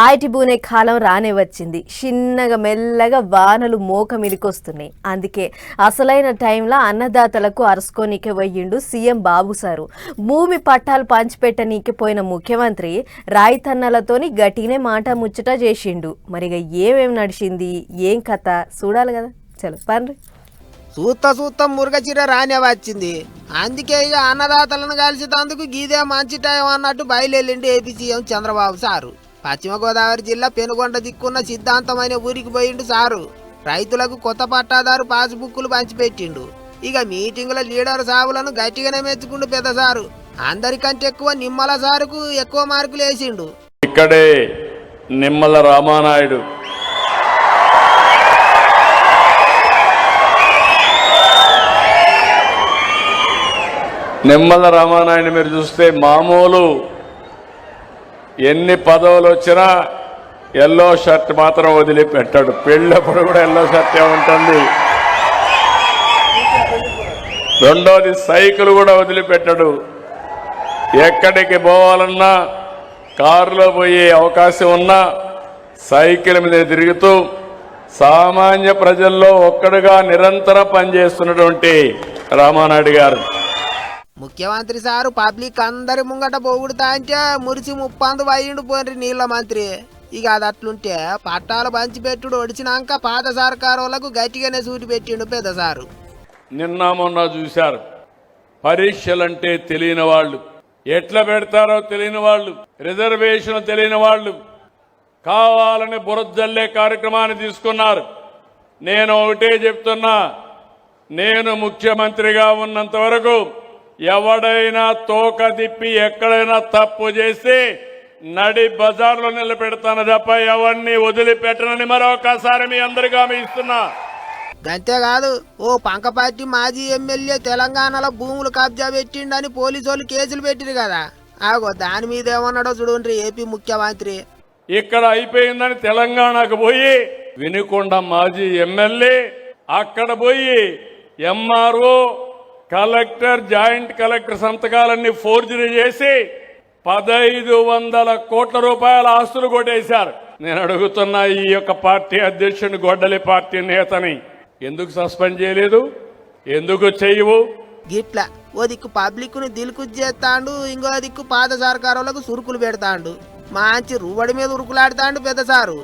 ఆయిటిబూనే కాలం రానే వచ్చింది. చిన్నగా మెల్లగా వానలు మోకమిదికొస్తున్నాయి. అందుకే అసలైన టైంలో అన్నదాతలకు అరుసుకోనికే పోయిండు సీఎం బాబు సారు. భూమి పట్టాలు పంచిపెట్టనీకి పోయిన ముఖ్యమంత్రి రాయితన్నలతోని గట్టినే మాట ముచ్చట చేసిండు. మరిగా ఏమేం నడిచింది, ఏం కథ చూడాలి కదా. చలో పండ్రి. సూత్త మురుగచీర రానే వచ్చింది. అందుకే ఇక అన్నదాతలను కలిసేందుకు గీదే మంచి టైం అన్నట్టు బయలుదేరిండు ఏపీ సీఎం చంద్రబాబు సారు. పశ్చిమ గోదావరి జిల్లా పెనుగొండ దిక్కున్న సిద్ధాంతమైన ఊరికి పోయిండు సారు. రైతులకు కొత్త పట్టాదారు పాస్బుక్లు పంచిపెట్టిండు. ఇక మీటింగుల లీడర్ సాగులను గట్టిగానే మెచ్చుకుండు పెద్ద సారు. అందరికంటే ఎక్కువ నిమ్మల సారుకు ఎక్కువ మార్కులు వేసిండు. ఇక్కడే నిమ్మల రామానాయుడు మీరు చూస్తే మామూలు ఎన్ని పదవులు వచ్చినా ఎల్లో షర్ట్ మాత్రం వదిలిపెట్టాడు. పెళ్ళప్పుడు కూడా ఎల్లో షర్టే ఉంటుంది. రెండోది సైకిల్ కూడా వదిలిపెట్టాడు. ఎక్కడికి పోవాలన్నా కారులో పోయే అవకాశం ఉన్నా సైకిల్ మీద తిరుగుతూ సామాన్య ప్రజల్లో ఒక్కడుగా నిరంతరం పనిచేస్తున్నటువంటి రామానాయుడు గారు. ముఖ్యమంత్రి సారు పబ్లిక్ అందరి ముంగట పొగుడుతా అంటే మురిసి ముప్పందు వయ్యిండు పోండ్రి నీళ్ల మంత్రి. ఇక అది అట్లుంటే పట్టాలు పంచిపెట్టుడు ఒడిచినాక పాత సర్కారులకు గట్టిగానే సూటి పెట్టిండు పెద్ద సారు. నిన్న మొన్న చూశారు, పరీక్షలంటే తెలియని వాళ్ళు, ఎట్లా పెడతారో తెలియని వాళ్ళు, రిజర్వేషన్ తెలియని వాళ్ళు కావాలని బురదల్లే కార్యక్రమాన్ని తీసుకున్నారు. నేను ఒకటే చెప్తున్నా, నేను ముఖ్యమంత్రిగా ఉన్నంత వరకు ఎవడైనా తోక తిప్పి ఎక్కడైనా తప్పు చేసి నడి బజార్లో నిలబెడతాను తప్ప ఎవరిని వదిలిపెట్టనని మరొకసారి మీ అందరికీ హామీ ఇస్తున్నా. అంతేకాదు, ఓ పంకపాటి మాజీ ఎమ్మెల్యే తెలంగాణలో భూములు కబ్జా పెట్టిండని పోలీసు వాళ్ళు కేసులు పెట్టిరు కదా, ఆగో దాని మీద ఏమన్నాడో చూడండి ఏపీ ముఖ్యమంత్రి. ఇక్కడ అయిపోయిందని తెలంగాణకు పోయి వినుకొండ మాజీ ఎమ్మెల్యే అక్కడ పోయి ఎంఆర్ఓ, కలెక్టర్, జాయింట్ కలెక్టర్ సంతకాలన్నీ ఫోర్జరీ చేసి 1500 కోట్ల రూపాయల ఆస్తులు కొట్టేశారు. నేను అడుగుతున్నా ఈ యొక్క పార్టీ అధ్యక్షుని, గొడ్డలి పార్టీ నేతని ఎందుకు సస్పెండ్ చేయలేదు? ఎందుకు చేయవు? గిట్లా ఓ దిక్కు పబ్లిక్ ను దిల్కు చేస్తాడు, ఇంకో దిక్కు పాత సర్కారులకు సురుకులు పెడతాడు. మంచి రువ్వడి మీద ఉరుకులాడుతాడు పెద్ద సారు.